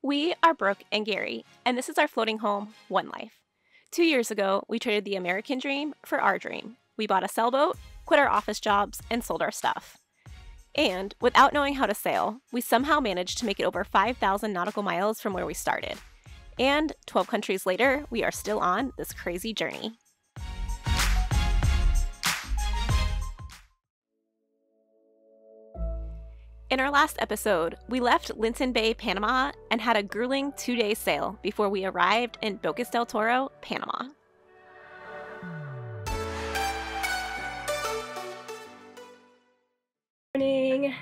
We are Brooke and Gary, and this is our floating home, One Life. 2 years ago, we traded the American dream for our dream. We bought a sailboat, quit our office jobs, and sold our stuff. And, without knowing how to sail, we somehow managed to make it over 5,000 nautical miles from where we started. And 12 countries later, we are still on this crazy journey. In our last episode, we left Linton Bay, Panama, and had a grueling 2-day sail before we arrived in Bocas del Toro, Panama. Morning.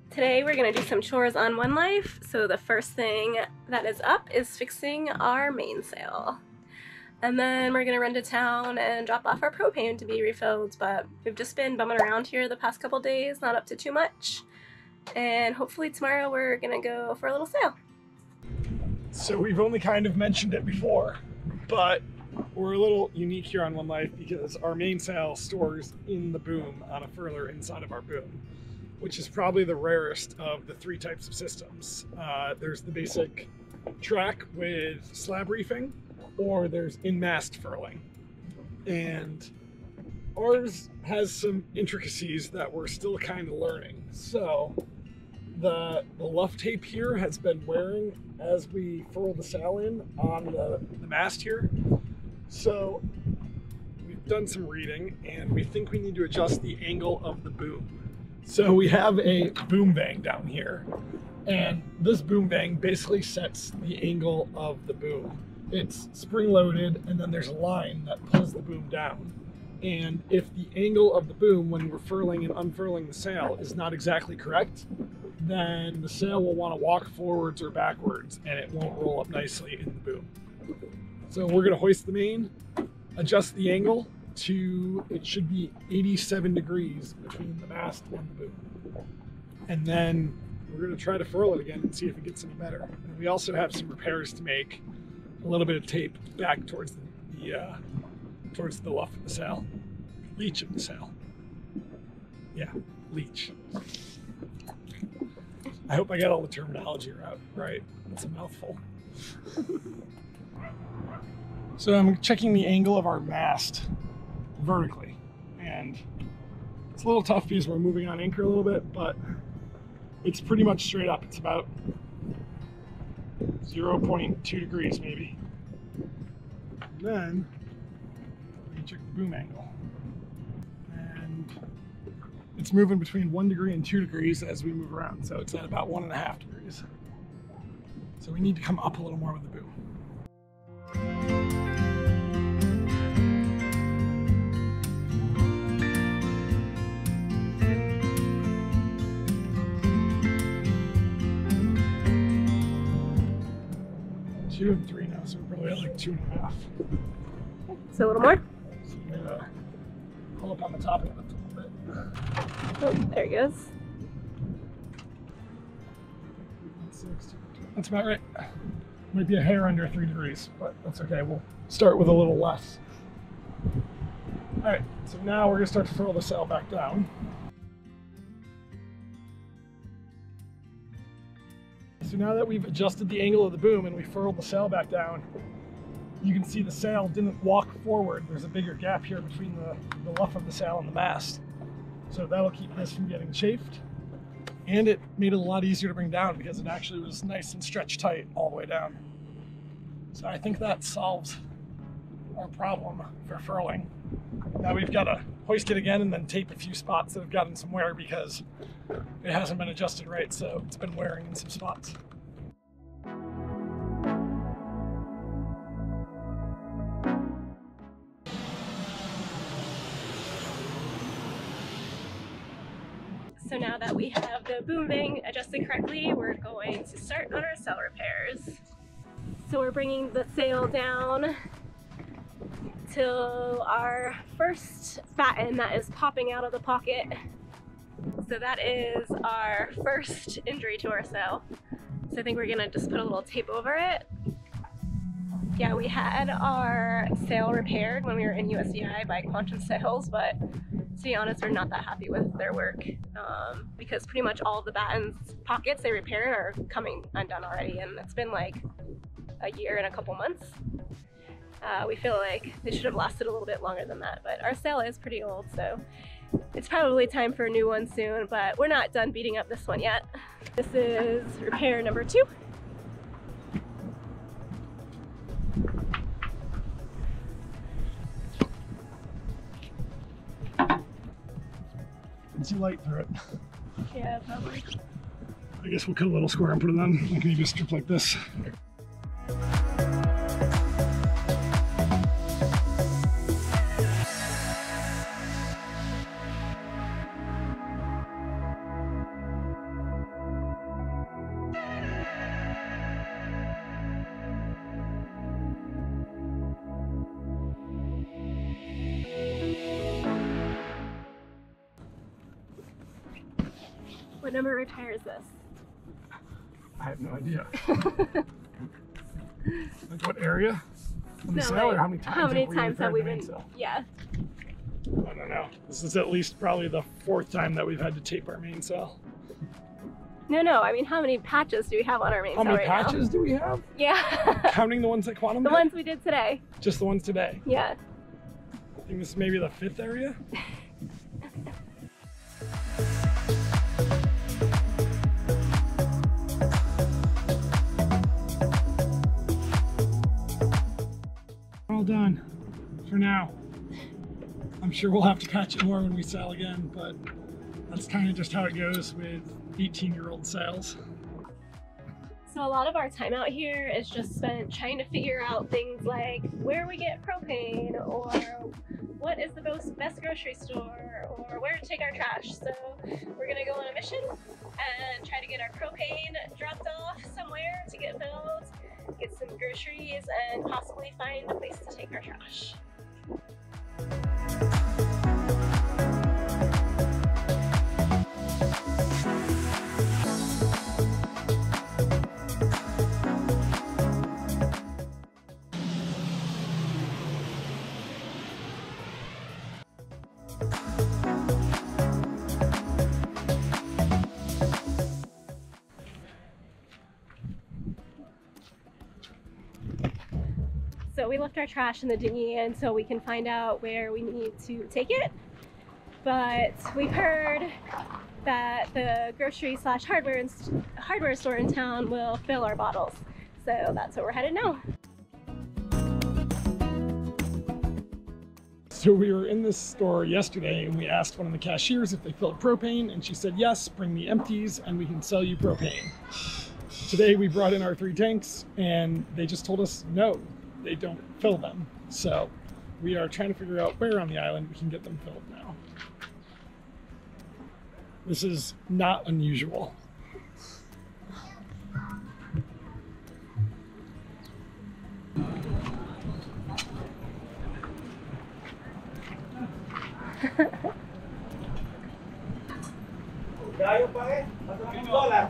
Today we're going to do some chores on One Life, so the first thing that is up is fixing our mainsail. And then we're going to run to town and drop off our propane to be refilled, but we've just been bumming around here the past couple days, not up to too much. And hopefully tomorrow we're gonna go for a little sail. So we've only kind of mentioned it before, but we're a little unique here on One Life because our mainsail stores in the boom on a furler inside of our boom, which is probably the rarest of the 3 types of systems. There's the basic track with slab reefing, or there's in-mast furling. And ours has some intricacies that we're still kind of learning. So the luff tape here has been wearing as we furl the sail in on the mast here. So we've done some reading and we think we need to adjust the angle of the boom. So we have a boom bang down here, and this boom bang basically sets the angle of the boom. It's spring loaded, and then there's a line that pulls the boom down. And if the angle of the boom when we're furling and unfurling the sail is not exactly correct, then the sail will want to walk forwards or backwards and it won't roll up nicely in the boom. So we're going to hoist the main, adjust the angle to, it should be 87 degrees between the mast and the boom. And then we're going to try to furl it again and see if it gets any better. And we also have some repairs to make, a little bit of tape back towards the luff of the sail, leech of the sail. Yeah, leech. I hope I got all the terminology right. It's a mouthful. So I'm checking the angle of our mast vertically, and it's a little tough because we're moving on anchor a little bit, but it's pretty much straight up. It's about 0.2 degrees maybe. And then check the boom angle, and it's moving between 1 degree and 2 degrees as we move around, so it's at about 1.5 degrees. So we need to come up a little more with the boom. Two and 3 now, so we're probably at like 2.5. So a little more? So I'm gonna pull up on the top of it a little bit. Oh, there it goes. That's about right. Might be a hair under 3 degrees, but that's okay. We'll start with a little less. All right, so now we're gonna start to furl the sail back down. So now that we've adjusted the angle of the boom and we furled the sail back down, you can see the sail didn't walk forward. There's a bigger gap here between the luff of the sail and the mast. So that'll keep this from getting chafed. And it made it a lot easier to bring down because it actually was nice and stretched tight all the way down. So I think that solves our problem for furling. Now we've got to hoist it again and then tape a few spots that have gotten some wear because it hasn't been adjusted right, so it's been wearing in some spots. So now that we have the boom bang adjusted correctly, we're going to start on our sail repairs. So we're bringing the sail down till our first batten that is popping out of the pocket. So that is our first injury to our sail. So I think we're gonna just put a little tape over it. Yeah, we had our sail repaired when we were in USVI by Quantum Sails, but To be honest, we're not that happy with their work because pretty much all of the battens pockets they repaired are coming undone already, and it's been like a year and a couple months. We feel like they should have lasted a little bit longer than that, but our sail is pretty old, so it's probably time for a new one soon, but we're not done beating up this one yet. This is repair number 2. Can see light through it. Yeah, probably. I guess we'll cut a little square and put it on, like maybe a strip like this. What number repair is this? I have no idea. Like what area? On the No, sail, like, or how many times have we been? Sail? Yeah. I don't know. This is at least probably the 4th time that we've had to tape our mainsail. No, I mean, how many patches do we have on our mainsail How many right patches do we have? now? Yeah. Counting the ones that Quantum The did? ones we did today. Just the ones today. Yeah. I think this is maybe the 5th area. All done for now. I'm sure we'll have to patch it more when we sail again, but that's kind of just how it goes with 18-year-old sails. So a lot of our time out here is just spent trying to figure out things like where we get propane, or what is the best grocery store, or where to take our trash. So we're gonna go on a mission and try to get our propane dropped off somewhere to get filled, get some groceries, and possibly find a place to take our trash. So we left our trash in the dinghy until we can find out where we need to take it. But we've heard that the grocery / hardware store in town will fill our bottles. So that's where we're headed now. So we were in this store yesterday and we asked one of the cashiers if they filled propane, and she said, yes, bring me empties and we can sell you propane. Today we brought in our 3 tanks and they just told us no, they don't fill them. So we are trying to figure out where on the island we can get them filled now. This is not unusual.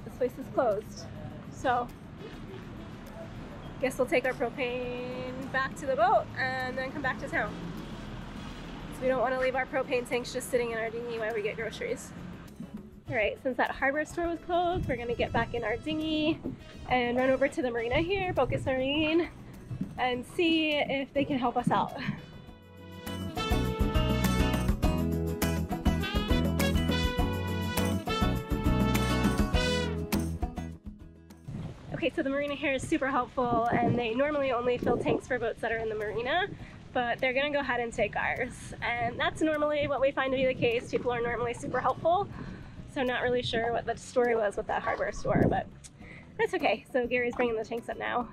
This place is closed. So guess we'll take our propane back to the boat and then come back to town. So we don't want to leave our propane tanks just sitting in our dinghy while we get groceries. Alright, since that hardware store was closed, we're going to get back in our dinghy and run over to the marina here, Bocas Marine, and see if they can help us out. Okay, so the marina here is super helpful, and they normally only fill tanks for boats that are in the marina, but they're gonna go ahead and take ours. And that's normally what we find to be the case. People are normally super helpful, so not really sure what the story was with that hardware store, but that's okay. So Gary's bringing the tanks up now.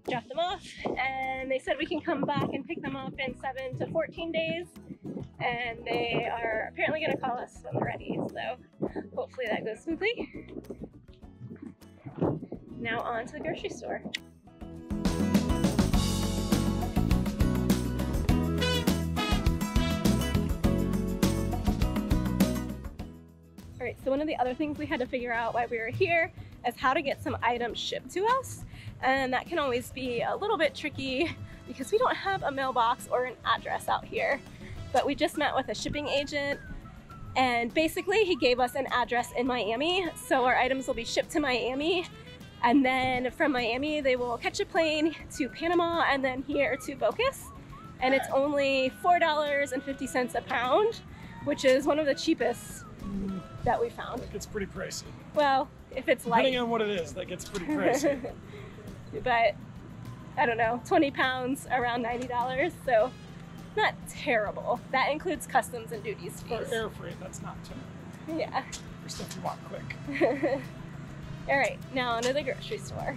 Drop them off, and they said we can come back and pick them up in 7 to 14 days. And they are apparently going to call us when they're ready, so hopefully that goes smoothly. Now on to the grocery store. Alright, so one of the other things we had to figure out while we were here is how to get some items shipped to us, and that can always be a little bit tricky because we don't have a mailbox or an address out here. But we just met with a shipping agent, and basically he gave us an address in Miami, so our items will be shipped to Miami, and then from Miami they will catch a plane to Panama and then here to Bocas, and it's only $4.50 a pound, which is one of the cheapest that we found. That gets pretty pricey. Well, if it's light. Depending on what it is, that gets pretty pricey. But I don't know, 20 pounds, around $90, so not terrible. That includes customs and duties For fees. air freight, that's not terrible. Yeah. For stuff you want quick. All right, now onto the grocery store.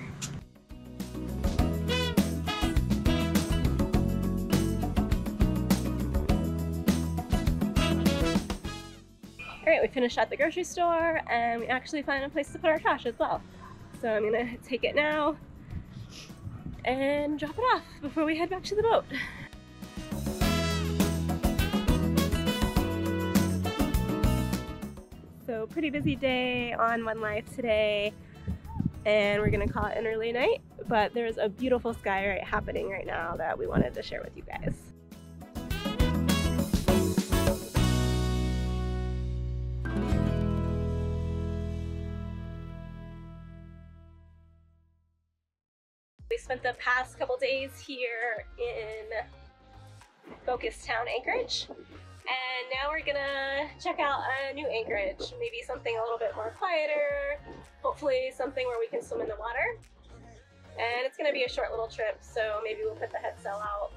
All right, we finished at the grocery store and we actually found a place to put our trash as well. So I'm gonna take it now and drop it off before we head back to the boat. So pretty busy day on One Life today, and we're gonna call it an early night, but there's a beautiful sky happening right now that we wanted to share with you guys. We spent the past couple days here in Bocas Town, Anchorage, and now we're gonna check out a new anchorage, maybe something a little bit more quieter, hopefully something where we can swim in the water. And it's gonna be a short little trip, so maybe we'll put the head sail out.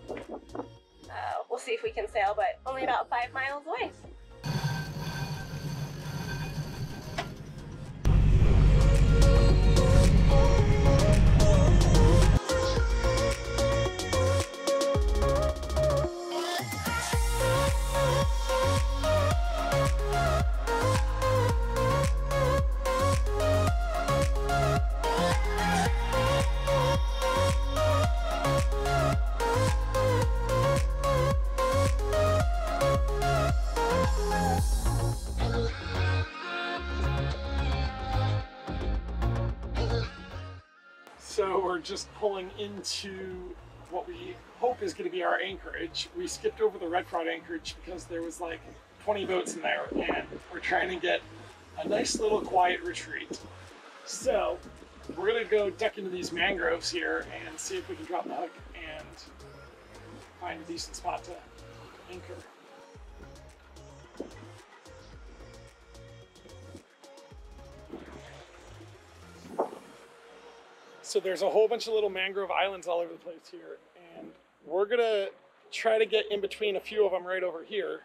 We'll see if we can sail, but only about 5 miles away. So we're just pulling into what we hope is going to be our anchorage. We skipped over the red frog anchorage because there was like 20 boats in there, and we're trying to get a nice little quiet retreat. So we're going to go duck into these mangroves here and see if we can drop the hook and find a decent spot to anchor. So there's a whole bunch of little mangrove islands all over the place here, and we're gonna try to get in between a few of them right over here.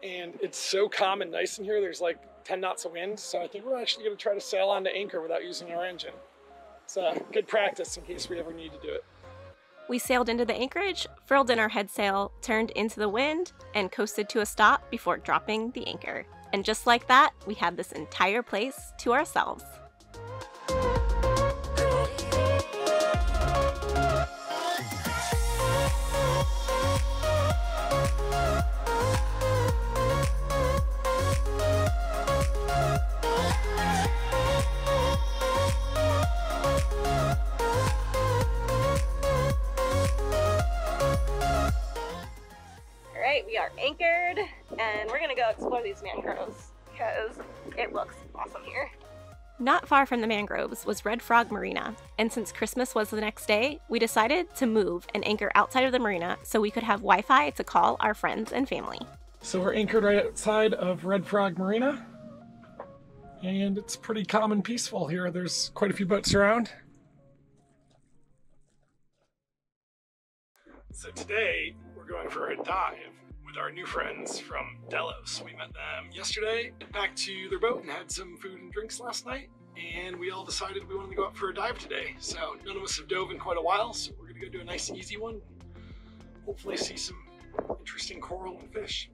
And it's so calm and nice in here. There's like 10 knots of wind, so I think we're actually gonna try to sail onto anchor without using our engine. It's a good practice in case we ever need to do it. We sailed into the anchorage, furled in our head sail, turned into the wind, and coasted to a stop before dropping the anchor. And just like that, we had this entire place to ourselves. We are anchored, and we're gonna go explore these mangroves because it looks awesome here. Not far from the mangroves was Red Frog Marina, and since Christmas was the next day, we decided to move and anchor outside of the marina so we could have Wi-Fi to call our friends and family. So we're anchored right outside of Red Frog Marina, and it's pretty calm and peaceful here. There's quite a few boats around. So today we're going for a dive with our new friends from Delos. We met them yesterday, went back to their boat and had some food and drinks last night, and we all decided we wanted to go out for a dive today. So none of us have dove in quite a while, so we're gonna go do a nice easy one. Hopefully see some interesting coral and fish.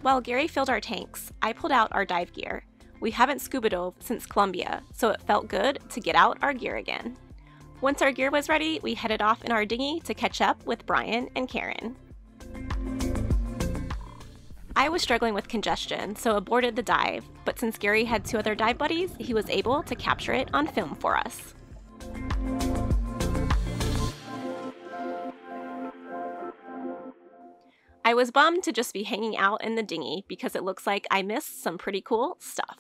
While Gary filled our tanks, I pulled out our dive gear. We haven't scuba dove since Columbia, so it felt good to get out our gear again. Once our gear was ready, we headed off in our dinghy to catch up with Brian and Karen. I was struggling with congestion, so aborted the dive, but since Gary had 2 other dive buddies, he was able to capture it on film for us. I was bummed to just be hanging out in the dinghy because it looks like I missed some pretty cool stuff.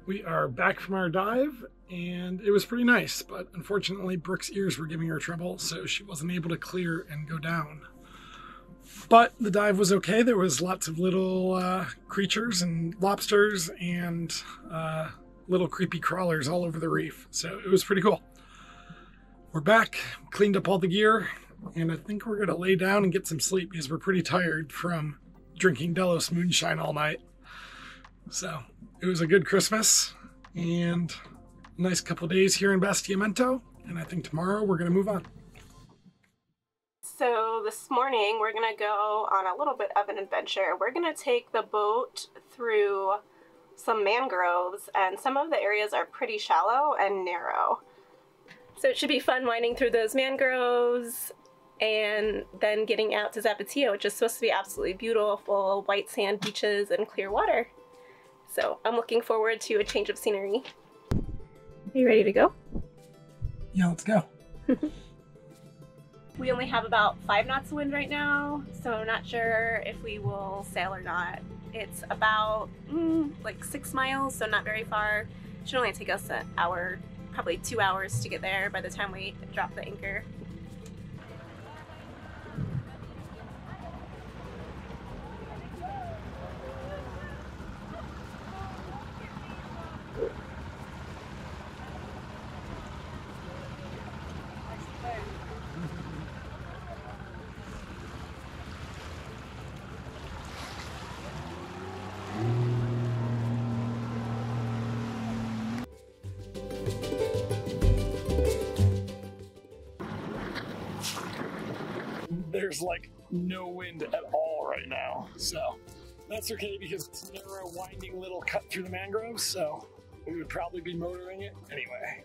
We are back from our dive, and it was pretty nice, but unfortunately Brooke's ears were giving her trouble, so she wasn't able to clear and go down. But the dive was okay. There was lots of little creatures and lobsters and little creepy crawlers all over the reef, so it was pretty cool. We're back, cleaned up all the gear, and I think we're gonna lay down and get some sleep because we're pretty tired from drinking Delos moonshine all night. So it was a good Christmas and a nice couple days here in Bastiamento, and I think tomorrow we're gonna move on. So this morning we're gonna go on a little bit of an adventure. We're gonna take the boat through some mangroves, and some of the areas are pretty shallow and narrow. So it should be fun winding through those mangroves and then getting out to Zapatilla, which is supposed to be absolutely beautiful, white sand beaches and clear water. So I'm looking forward to a change of scenery. Are you ready to go? Yeah, let's go. We only have about 5 knots of wind right now, so I'm not sure if we will sail or not. It's about like 6 miles, so not very far. It should only take us an hour, probably 2 hours to get there by the time we drop the anchor. There's like no wind at all right now, so that's okay because it's a narrow, winding little cut through the mangroves, so we would probably be motoring it anyway.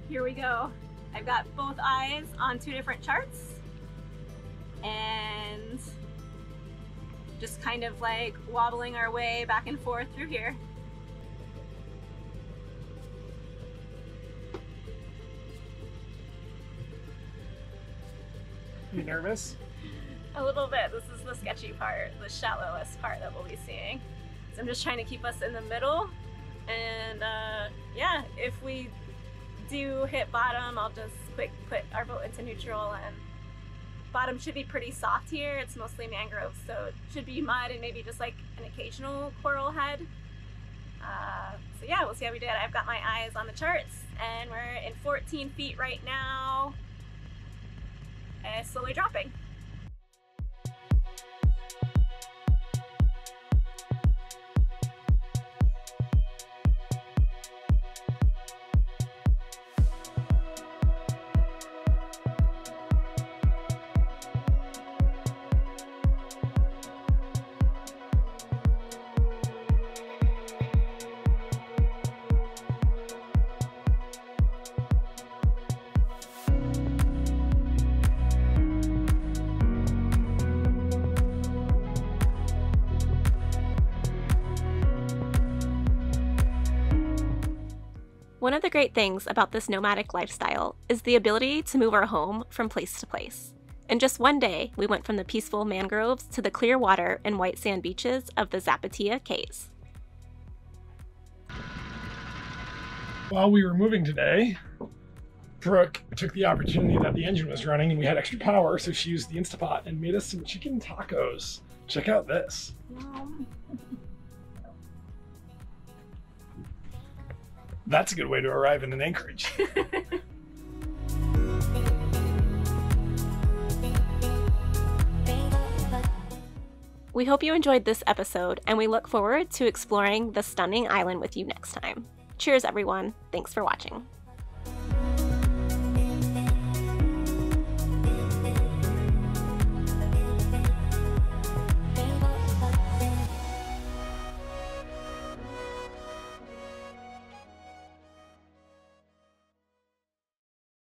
Here we go. I've got both eyes on 2 different charts and just kind of like wobbling our way back and forth through here. You nervous? A little bit. This is the sketchy part, the shallowest part that we'll be seeing. So I'm just trying to keep us in the middle, and yeah, if we do hit bottom, I'll just quick put our boat into neutral, and bottom should be pretty soft here. It's mostly mangroves, so it should be mud and maybe just like an occasional coral head. So yeah, we'll see how we did. I've got my eyes on the charts, and we're in 14 feet right now, and slowly dropping. One of the great things about this nomadic lifestyle is the ability to move our home from place to place. In just one day, we went from the peaceful mangroves to the clear water and white sand beaches of the Zapatilla Cays. While we were moving today, Brooke took the opportunity that the engine was running and we had extra power, so she used the Instapot and made us some chicken tacos. Check out this. That's a good way to arrive in an anchorage. We hope you enjoyed this episode, and we look forward to exploring the stunning island with you next time. Cheers, everyone. Thanks for watching.